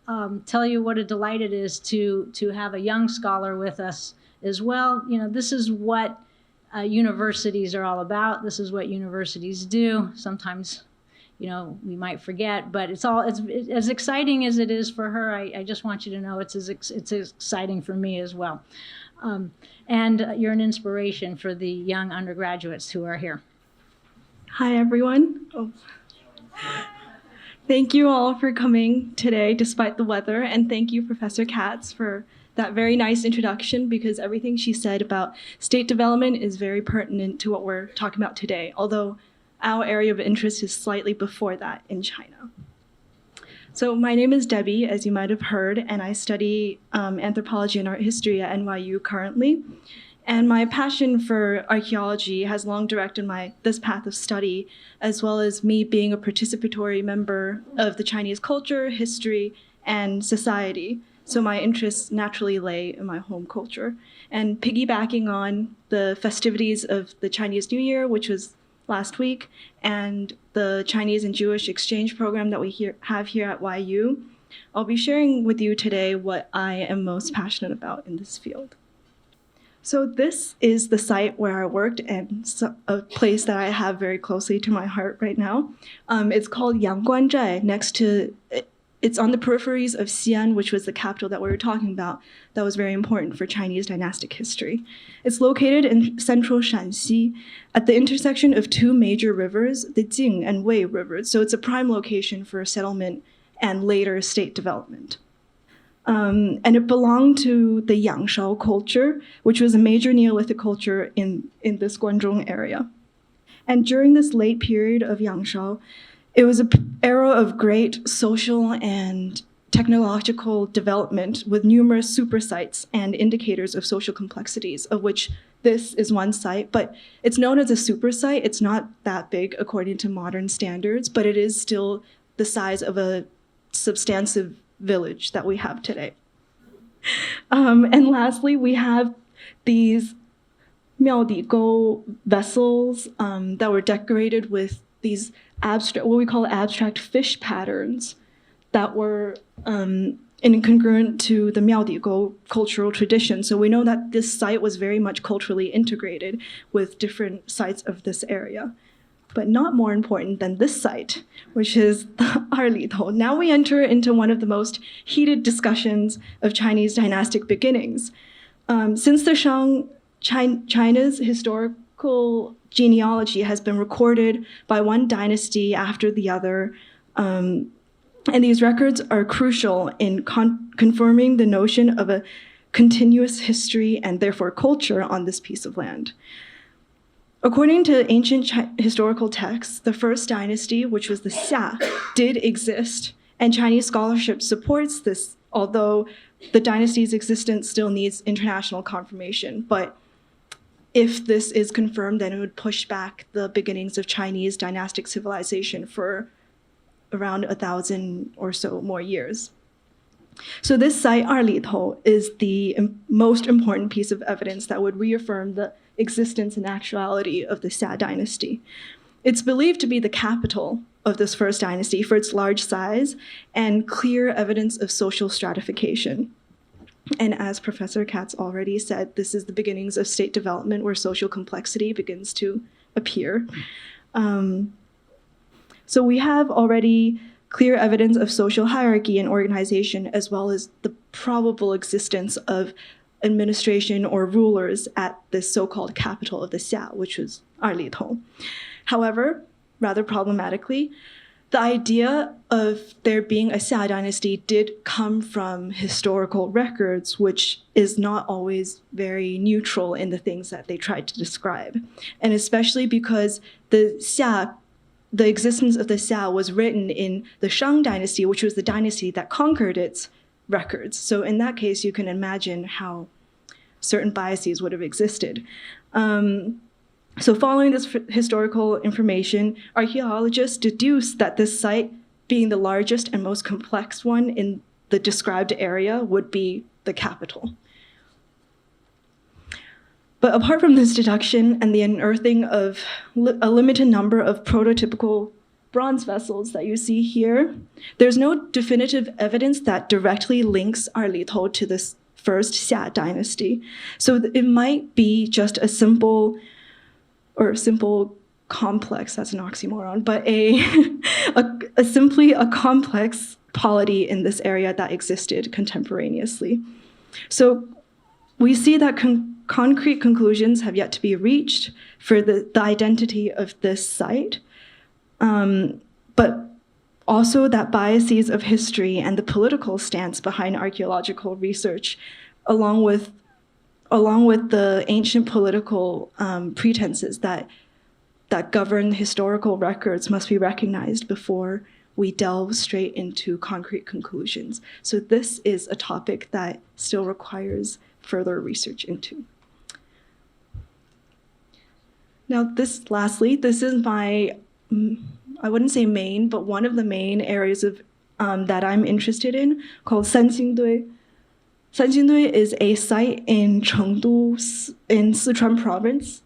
I'll tell you what a delight it is to have a young scholar with us as well. You know, this is what universities are all about. This is what universities do. Sometimes, you know, we might forget, but it's as exciting as it is for her. I just want you to know it's as exciting for me as well. And you're an inspiration for the young undergraduates who are here. Hi, everyone. Thank you all for coming today, despite the weather, and thank you, Professor Katz, for that very nice introduction, because everything she said about state development is very pertinent to what we're talking about today, although our area of interest is slightly before that in China. So my name is Debbie, as you might have heard, and I study anthropology and art history at NYU currently. And my passion for archaeology has long directed this path of study, as well as me being a participatory member of the Chinese culture, history, and society. So my interests naturally lay in my home culture. And piggybacking on the festivities of the Chinese New Year, which was last week, and the Chinese and Jewish exchange program that we have here at YU, I'll be sharing with you today what I am most passionate about in this field. So this is the site where I worked, and a place that I have very closely to my heart right now. It's called Yangguanzhai. It's on the peripheries of Xi'an, which was the capital that we were talking about, that was very important for Chinese dynastic history. It's located in central Shanxi at the intersection of two major rivers, the Jing and Wei rivers. So it's a prime location for settlement and later state development. And it belonged to the Yangshao culture, which was a major Neolithic culture in this Guangzhong area. And during this late period of Yangshao, it was an era of great social and technological development with numerous super sites and indicators of social complexities, of which this is one site, but it's known as a super site. It's not that big according to modern standards, but it is still the size of a substantive village that we have today. And lastly, we have these miaodigou vessels that were decorated with these abstract, what we call abstract fish patterns that were incongruent to the miaodigou cultural tradition. So we know that this site was very much culturally integrated with different sites of this area. But not more important than this site, which is the Arlitou. Now we enter into one of the most heated discussions of Chinese dynastic beginnings. Since the Shang, China's historical genealogy has been recorded by one dynasty after the other, and these records are crucial in confirming the notion of a continuous history and therefore culture on this piece of land. According to ancient historical texts, the First Dynasty, which was the Xia, did exist, and Chinese scholarship supports this, although the dynasty's existence still needs international confirmation. But if this is confirmed, then it would push back the beginnings of Chinese dynastic civilization for around 1,000 or so more years. So this site, Arlitou, is the most important piece of evidence that would reaffirm the existence and actuality of the Xia dynasty. It's believed to be the capital of this First Dynasty for its large size and clear evidence of social stratification. And as Professor Katz already said, this is the beginnings of state development where social complexity begins to appear. So we have already clear evidence of social hierarchy and organization, as well as the probable existence of administration or rulers at this so-called capital of the Xia, which was Arlitou. However, rather problematically, the idea of there being a Xia dynasty did come from historical records, which is not always very neutral in the things that they tried to describe. And especially because the existence of the Xia was written in the Shang dynasty, which was the dynasty that conquered its records. So in that case, you can imagine how certain biases would have existed. So following this historical information, archaeologists deduced that this site, being the largest and most complex one in the described area, would be the capital. But apart from this deduction and the unearthing of a limited number of prototypical bronze vessels that you see here, there's no definitive evidence that directly links our Litou to this First Xia dynasty. So it might be just a simple complex, that's an oxymoron, but simply a complex polity in this area that existed contemporaneously. So we see that concrete conclusions have yet to be reached for the identity of this site, but also that biases of history and the political stance behind archaeological research, along with the ancient political pretenses that govern historical records, must be recognized before we delve straight into concrete conclusions. So this is a topic that still requires further research into. Now, lastly, this is my, I wouldn't say main, but one of the main areas of that I'm interested in, called Sanxingdui. Sanxingdui is a site in Chengdu, in Sichuan province.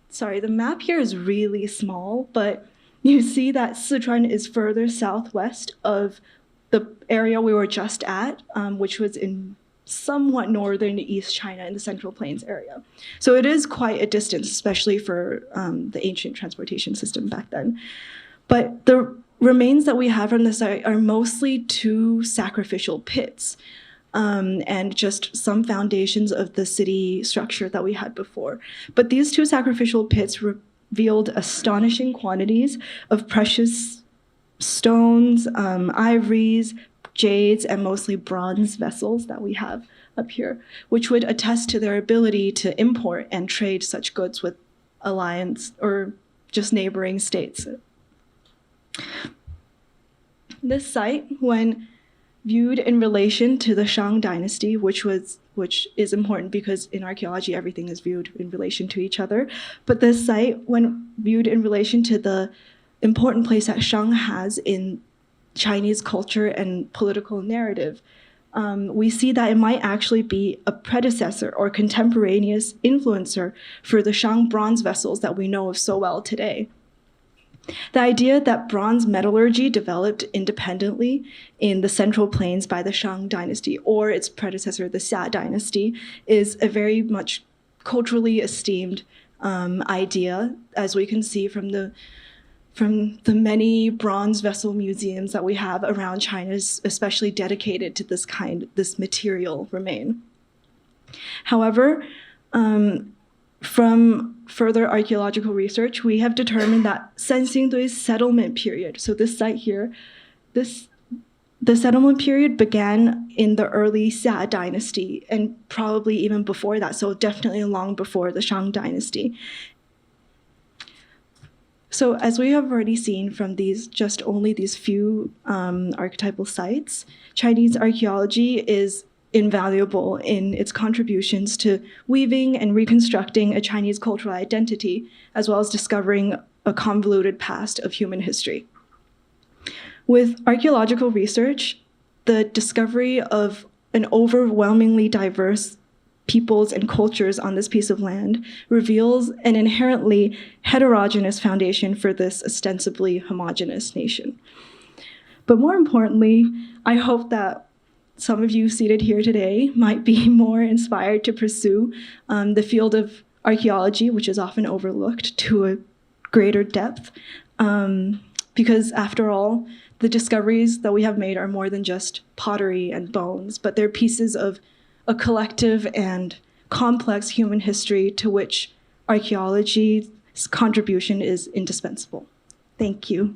Sorry, the map here is really small, but you see that Sichuan is further southwest of the area we were just at, which was in somewhat northern East China in the Central Plains area. So it is quite a distance, especially for the ancient transportation system back then. But the remains that we have from the site are mostly two sacrificial pits, and just some foundations of the city structure that we had before. But these two sacrificial pits revealed astonishing quantities of precious stones, ivories, jades, and mostly bronze vessels that we have up here, which would attest to their ability to import and trade such goods with alliance or just neighboring states. This site, when viewed in relation to the Shang dynasty, which is important because in archaeology everything is viewed in relation to each other, but this site, when viewed in relation to the important place that Shang has in Chinese culture and political narrative, we see that it might actually be a predecessor or contemporaneous influencer for the Shang bronze vessels that we know of so well today. The idea that bronze metallurgy developed independently in the Central Plains by the Shang dynasty or its predecessor, the Xia dynasty, is a very much culturally esteemed idea, as we can see from the many bronze vessel museums that we have around China, especially dedicated to this material remain. However, from further archaeological research, we have determined that Sanxingdui's settlement period, so this site here, the settlement period began in the early Xia dynasty and probably even before that, so definitely long before the Shang dynasty. So as we have already seen from only these few archetypal sites, Chinese archaeology is invaluable in its contributions to weaving and reconstructing a Chinese cultural identity, as well as discovering a convoluted past of human history. With archaeological research, the discovery of an overwhelmingly diverse peoples and cultures on this piece of land reveals an inherently heterogeneous foundation for this ostensibly homogeneous nation. But more importantly, I hope that some of you seated here today might be more inspired to pursue the field of archaeology, which is often overlooked, to a greater depth, because after all, the discoveries that we have made are more than just pottery and bones, but they're pieces of a collective and complex human history to which archaeology's contribution is indispensable. Thank you.